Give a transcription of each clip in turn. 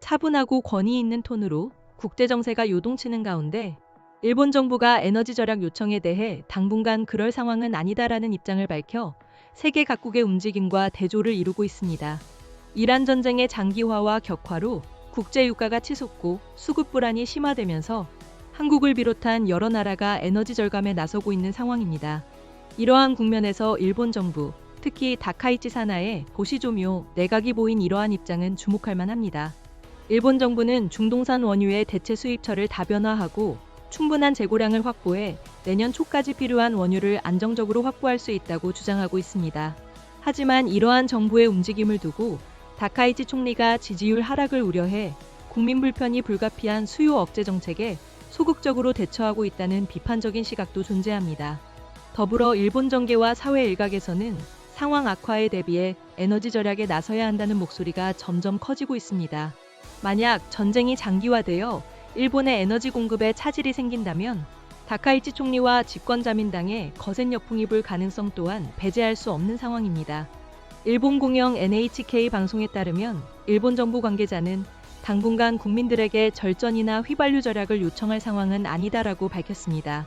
차분하고 권위 있는 톤으로 국제 정세가 요동치는 가운데 일본 정부가 에너지 절약 요청에 대해 당분간 그럴 상황은 아니다라는 입장을 밝혀 세계 각국의 움직임과 대조를 이루고 있습니다. 이란 전쟁의 장기화와 격화로 국제 유가가 치솟고 수급 불안이 심화되면서 한국을 비롯한 여러 나라가 에너지 절감에 나서고 있는 상황입니다. 이러한 국면에서 일본 정부, 특히 다카이치 산하의 고시조미오 내각이 보인 이러한 입장은 주목할 만합니다. 일본 정부는 중동산 원유의 대체 수입처를 다변화하고 충분한 재고량을 확보해 내년 초까지 필요한 원유를 안정적으로 확보할 수 있다고 주장하고 있습니다. 하지만 이러한 정부의 움직임을 두고 다카이치 총리가 지지율 하락을 우려해 국민 불편이 불가피한 수요 억제 정책에 소극적으로 대처하고 있다는 비판적인 시각도 존재합니다. 더불어 일본 정계와 사회 일각에서는 상황 악화에 대비해 에너지 절약에 나서야 한다는 목소리가 점점 커지고 있습니다. 만약 전쟁이 장기화되어 일본의 에너지 공급에 차질이 생긴다면 다카이치 총리와 집권자민당에 거센 역풍이 불 가능성 또한 배제할 수 없는 상황입니다. 일본 공영 NHK 방송에 따르면 일본 정부 관계자는 당분간 국민들에게 절전이나 휘발유 절약을 요청할 상황은 아니다라고 밝혔습니다.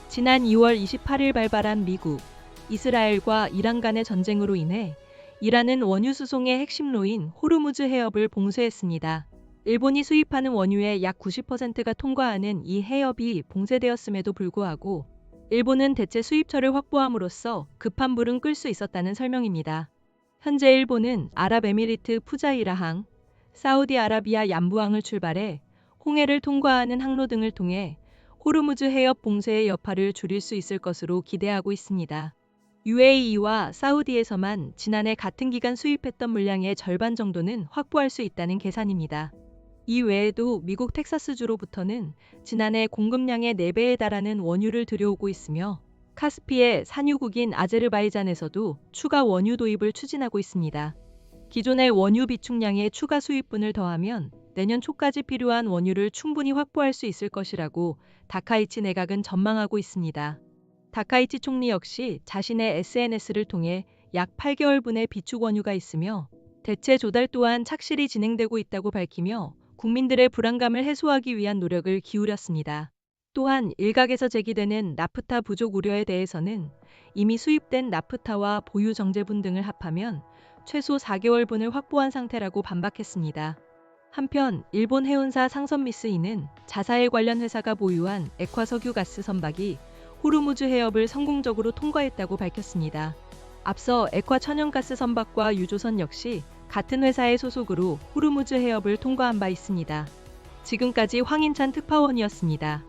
지난 2월 28일 발발한 미국, 이스라엘과 이란 간의 전쟁으로 인해 이란은 원유 수송의 핵심로인 호르무즈 해협을 봉쇄했습니다. 일본이 수입하는 원유의 약 90%가 통과하는 이 해협이 봉쇄되었음에도 불구하고 일본은 대체 수입처를 확보함으로써 급한 불은 끌 수 있었다는 설명입니다. 현재 일본은 아랍에미리트 푸자이라항, 사우디아라비아 얀부항을 출발해 홍해를 통과하는 항로 등을 통해 호르무즈 해협 봉쇄의 여파를 줄일 수 있을 것으로 기대하고 있습니다. UAE와 사우디에서만 지난해 같은 기간 수입했던 물량의 절반 정도는 확보할 수 있다는 계산입니다. 이 외에도 미국 텍사스주로부터는 지난해 공급량의 4배에 달하는 원유를 들여오고 있으며 카스피의 산유국인 아제르바이잔에서도 추가 원유 도입을 추진하고 있습니다. 기존의 원유 비축량의 추가 수입분을 더하면 내년 초까지 필요한 원유를 충분히 확보할 수 있을 것이라고 다카이치 내각은 전망하고 있습니다. 다카이치 총리 역시 자신의 SNS를 통해 약 8개월분의 비축 원유가 있으며 대체 조달 또한 착실히 진행되고 있다고 밝히며 국민들의 불안감을 해소하기 위한 노력을 기울였습니다. 또한 일각에서 제기되는 나프타 부족 우려에 대해서는 이미 수입된 나프타와 보유 정제분 등을 합하면 최소 4개월분을 확보한 상태라고 반박했습니다. 한편 일본 해운사 상선미스이는 자사에 관련 회사가 보유한 액화석유 가스 선박이 호르무즈 해협을 성공적으로 통과했다고 밝혔습니다. 앞서 액화 천연가스 선박과 유조선 역시 같은 회사의 소속으로 호르무즈 해협을 통과한 바 있습니다. 지금까지 황인찬 특파원이었습니다.